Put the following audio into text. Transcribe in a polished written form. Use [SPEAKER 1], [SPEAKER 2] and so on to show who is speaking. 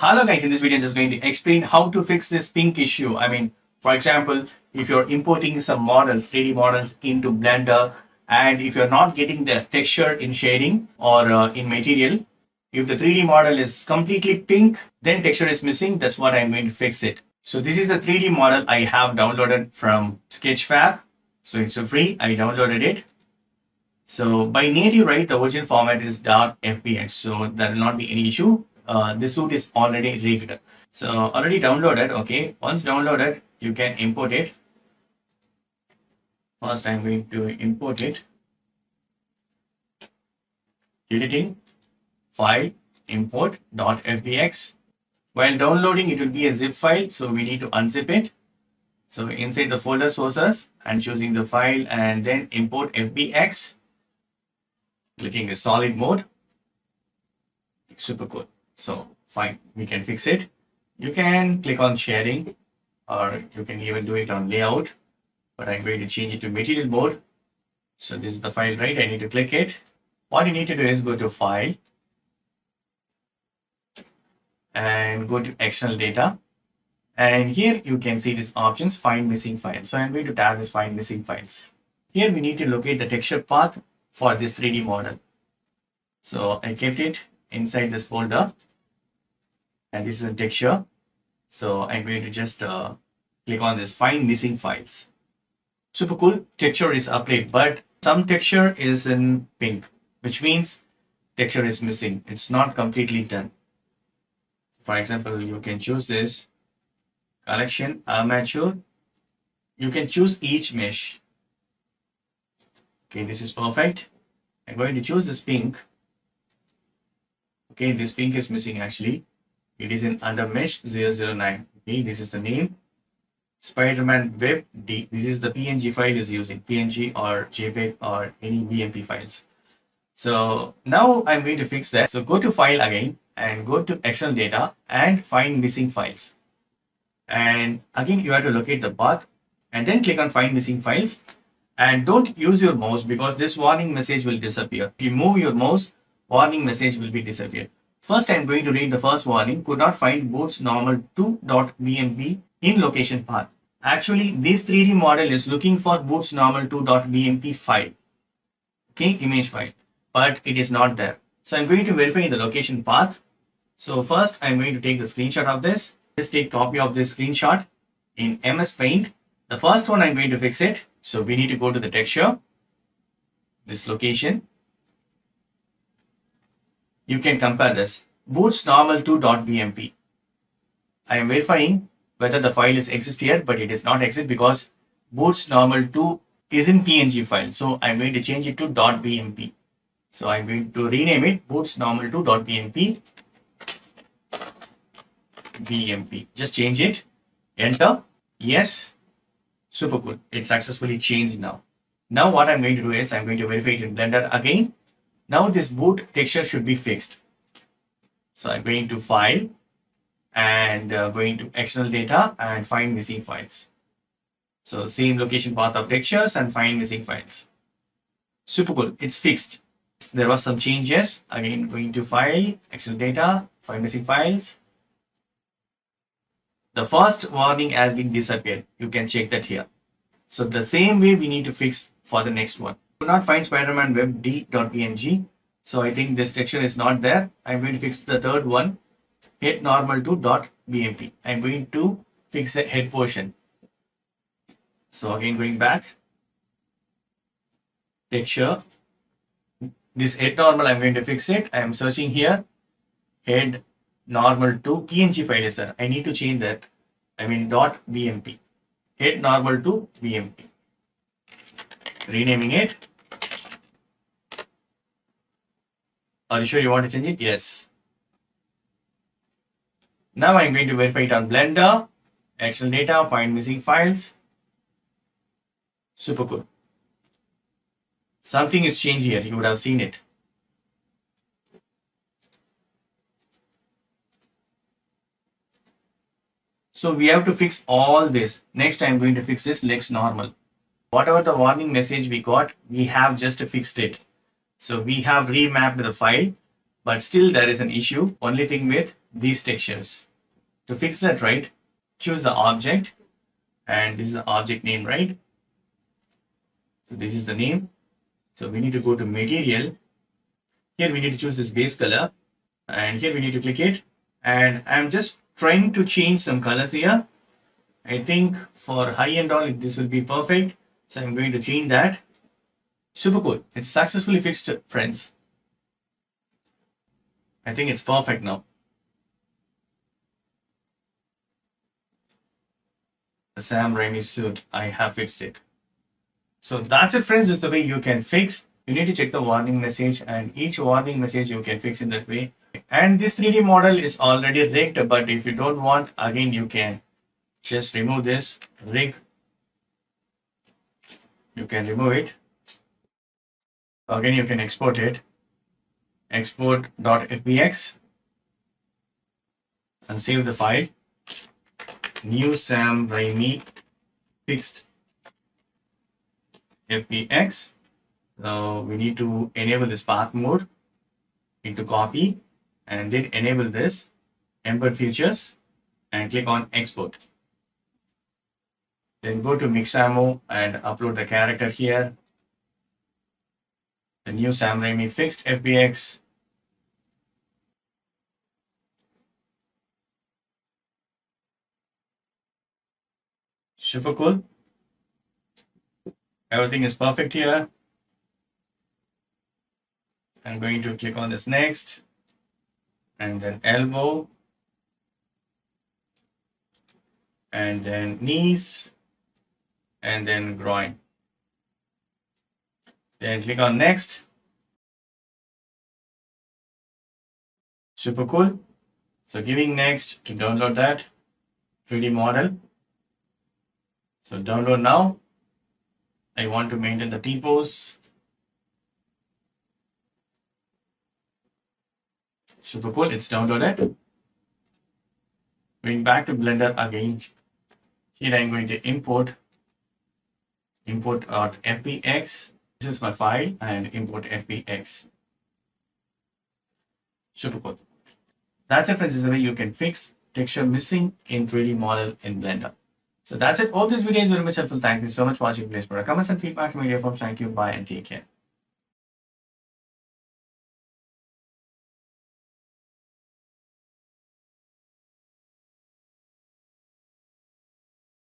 [SPEAKER 1] Hello guys, in this video I'm just going to explain how to fix this pink issue. For example, if you're importing some models, 3D models into Blender, and if you're not getting the texture in shading or in material, if the 3D model is completely pink, then texture is missing. That's what I'm going to fix it. So this is the 3D model I have downloaded from Sketchfab. So it's free, I downloaded it. So by native, right, the original format is .fbx, so there will not be any issue. This suit is already rigged. So already downloaded, okay. Once downloaded, you can import it. First, I'm going to import it. Editing, file, import .fbx. While downloading, it will be a zip file, so we need to unzip it. So inside the folder sources, I'm choosing the file and then import fbx. Clicking the solid mode. Super cool. So fine, we can fix it. You can click on shading or you can even do it on layout, but I'm going to change it to material mode. So this is the file, right? I need to click it. What you need to do is go to file and go to external data. And here you can see these options, find missing files. So I'm going to tab this find missing files. Here we need to locate the texture path for this 3D model. So I kept it inside this folder and this is a texture. So I'm going to just click on this find missing files. Super cool, texture is applied, but some texture is in pink, which means texture is missing. It's not completely done. For example, you can choose this collection, armature. You can choose each mesh. Okay, this is perfect. I'm going to choose this pink. Okay, this pink is missing actually. It is in under mesh 009. Okay, this is the name. Spider-Man Web D. This is the PNG file is using PNG or JPEG or any BMP files. So now I'm going to fix that. So go to file again and go to external data and find missing files. And again, you have to locate the path and then click on find missing files. And don't use your mouse because this warning message will disappear. If you move your mouse, warning message will be disappeared. First, I'm going to read the first warning. Could not find Boots normal 2.bmp in location path. Actually, this 3D model is looking for Boots normal 2.bmp file. Okay, image file, but it is not there. So I'm going to verify the location path. So first, I'm going to take the screenshot of this. Just take copy of this screenshot in MS Paint. The first one, I'm going to fix it. So we need to go to the texture, this location. You can compare this. Boots normal 2.bmp. I am verifying whether the file is exist here, but it is not exist because Boots normal 2 is in PNG file. So I'm going to change it to .bmp. So I'm going to rename it Boots normal 2.bmp. BMP. Just change it. Enter. Yes. Super cool. It's successfully changed now. Now what I'm going to do is I'm going to verify it in Blender again. Now this boot texture should be fixed. So I'm going to file and going to external data and find missing files. So same location path of textures and find missing files. Super cool. It's fixed. There was some changes. Again, going to file, external data, find missing files. The first warning has been disappeared. You can check that here. So the same way we need to fix for the next one. Do not find Spider-Man Web D.png. So I think this texture is not there. I'm going to fix the third one. Head normal to .bmp. I'm going to fix the head portion. So again going back. Texture. This head normal, I'm going to fix it. I am searching here. Head normal to PNG file is there. I need to change that. .bmp. Head normal to BMP. Renaming it. Are you sure you want to change it? Yes. Now I'm going to verify it on Blender. External data, find missing files. Super cool. Something is changed here. You would have seen it. So we have to fix all this. Next, I'm going to fix this legs normal. Whatever the warning message we got, we have just fixed it. So we have remapped the file. but still there is an issue. Only thing with these textures. To fix that, right, choose the object, and this is the object name, right? So this is the name. So we need to go to material. Here we need to choose this base color, and here we need to click it. And I'm just trying to change some colors here. I think for high and all, this will be perfect. So I'm going to change that. Super cool. It's successfully fixed, friends. I think it's perfect now. The Sam Raimi suit, I have fixed it. So that's it, friends. This is the way you can fix. You need to check the warning message, and each warning message you can fix in that way. And this 3D model is already rigged, but if you don't want, again, you can just remove this rig. You can remove it. Again, you can export it. Export.fbx and save the file. New Sam Raimi fixed FBX. So we need to enable this path mode into copy, and then enable this embed features and click on export. Then go to Mixamo and upload the character here. The new Sam Raimi fixed FBX. Super cool. Everything is perfect here. I'm going to click on this next, and then elbow, and then knees, and then groin. Then click on next. Super cool. So giving next to download that 3D model. So download now. I want to maintain the T-pose. Super cool. It's downloaded. Going back to Blender again. Here I'm going to import .fbx. This is my file, and import fbx. Super cool. That's it, friends. This is the way you can fix texture missing in 3D model in Blender. So that's it. Hope this video is very much helpful. Thank you so much for watching. Please put a comments and feedback in my video forms. Thank you. Bye and take care.